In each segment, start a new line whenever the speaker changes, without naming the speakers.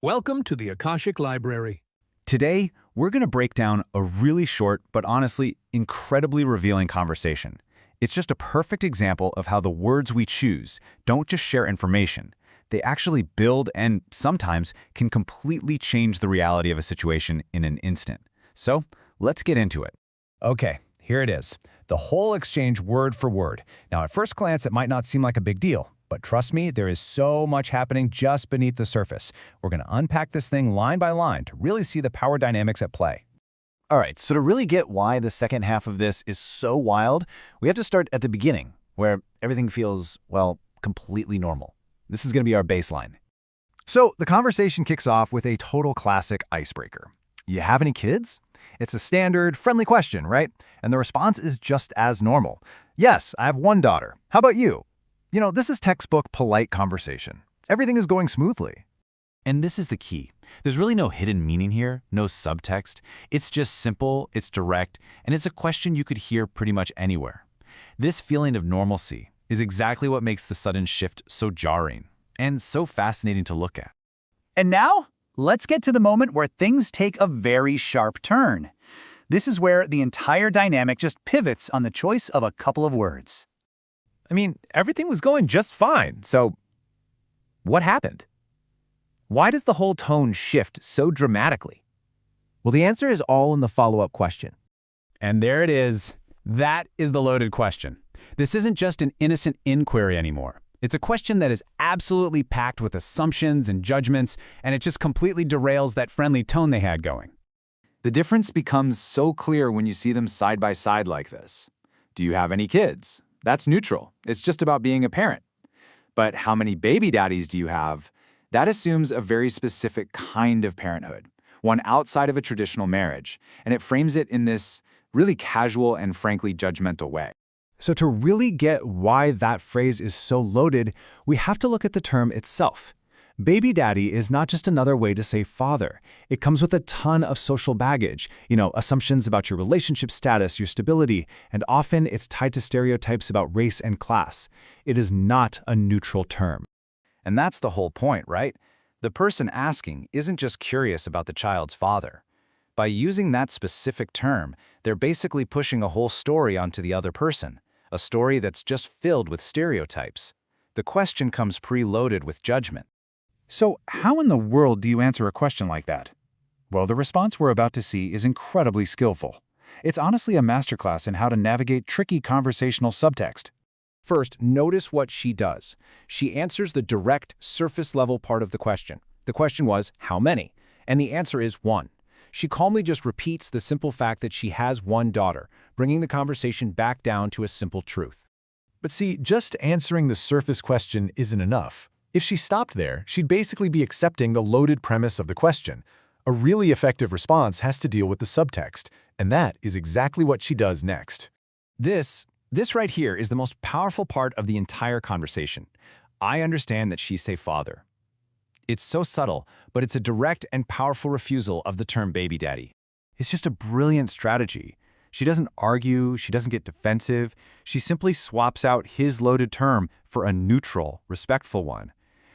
Welcome to the Akashic Library.
Today, we're going to break down a really short but honestly incredibly revealing conversation. It's just a perfect example of how the words we choose don't just share information. They actually build and sometimes can completely change the reality of a situation in an instant. So, let's get into it.
Okay, here it is. The whole exchange word for word. Now, at first glance, it might not seem like a big deal, but trust me, there is so much happening just beneath the surface. We're going to unpack this thing line by line to really see the power dynamics at play.
All right, so to really get why the second half of this is so wild, we have to start at the beginning, where everything feels, well, completely normal. This is going to be our baseline. So the conversation kicks off with a total classic icebreaker. You have any kids? It's a standard, friendly question, right? And the response is just as normal. Yes, I have one daughter. How about you? You know, this is textbook polite conversation. Everything is going smoothly. And this is the key. There's really no hidden meaning here, no subtext. It's just simple, it's direct, and it's a question you could hear pretty much anywhere. This feeling of normalcy is exactly what makes the sudden shift so jarring and so fascinating to look at.
And now, let's get to the moment where things take a very sharp turn. This is where the entire dynamic just pivots on the choice of a couple of words.
I mean, everything was going just fine, so what happened? Why does the whole tone shift so dramatically?
Well, the answer is all in the follow-up question.
And there it is. That is the loaded question. This isn't just an innocent inquiry anymore. It's a question that is absolutely packed with assumptions and judgments, and it just completely derails that friendly tone they had going.
The difference becomes so clear when you see them side by side like this. Do you have any kids? That's neutral. It's just about being a parent. But how many baby daddies do you have? That assumes a very specific kind of parenthood, one outside of a traditional marriage, and it frames it in this really casual and frankly judgmental way.
So to really get why that phrase is so loaded, we have to look at the term itself. Baby daddy is not just another way to say father. It comes with a ton of social baggage, assumptions about your relationship status, your stability, and often it's tied to stereotypes about race and class. It is not a neutral term.
And that's the whole point, right? The person asking isn't just curious about the child's father. By using that specific term, they're basically pushing a whole story onto the other person, a story that's just filled with stereotypes. The question comes preloaded with judgment.
So how in the world do you answer a question like that? Well, the response we're about to see is incredibly skillful. It's honestly a masterclass in how to navigate tricky conversational subtext. First, notice what she does. She answers the direct, surface-level part of the question. The question was, how many? And the answer is one. She calmly just repeats the simple fact that she has one daughter, bringing the conversation back down to a simple truth.
But see, just answering the surface question isn't enough. If she stopped there, she'd basically be accepting the loaded premise of the question. A really effective response has to deal with the subtext, and that is exactly what she does next.
This right here is the most powerful part of the entire conversation. I understand that she say father. It's so subtle, but it's a direct and powerful refusal of the term baby daddy. It's just a brilliant strategy. She doesn't argue, she doesn't get defensive, she simply swaps out his loaded term for a neutral, respectful one.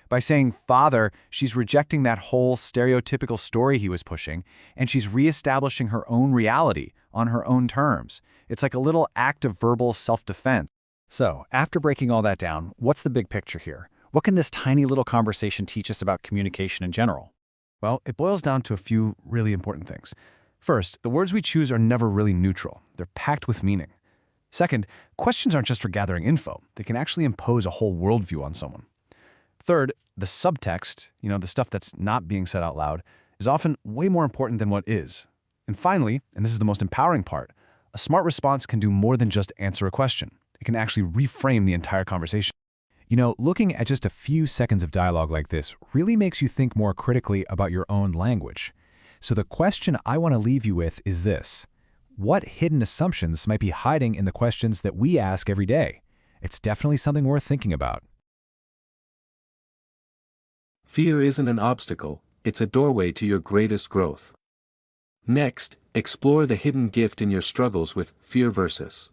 By saying father, she's rejecting that whole stereotypical story he was pushing, and she's reestablishing her own reality on her own terms. It's like a little act of verbal self-defense. So, after breaking all that down, what's the big picture here? What can this tiny little conversation teach us about communication in general? Well, it boils down to a few really important things. First, the words we choose are never really neutral. They're packed with meaning. Second, questions aren't just for gathering info. They can actually impose a whole worldview on someone. Third, the subtext, the stuff that's not being said out loud, is often way more important than what is. And finally, and this is the most empowering part, a smart response can do more than just answer a question. It can actually reframe the entire conversation. Looking at just a few seconds of dialogue like this really makes you think more critically about your own language. So the question I want to leave you with is this. What hidden assumptions might be hiding in the questions that we ask every day? It's definitely something worth thinking about.
Fear isn't an obstacle, it's a doorway to your greatest growth. Next, explore the hidden gift in your struggles with fear versus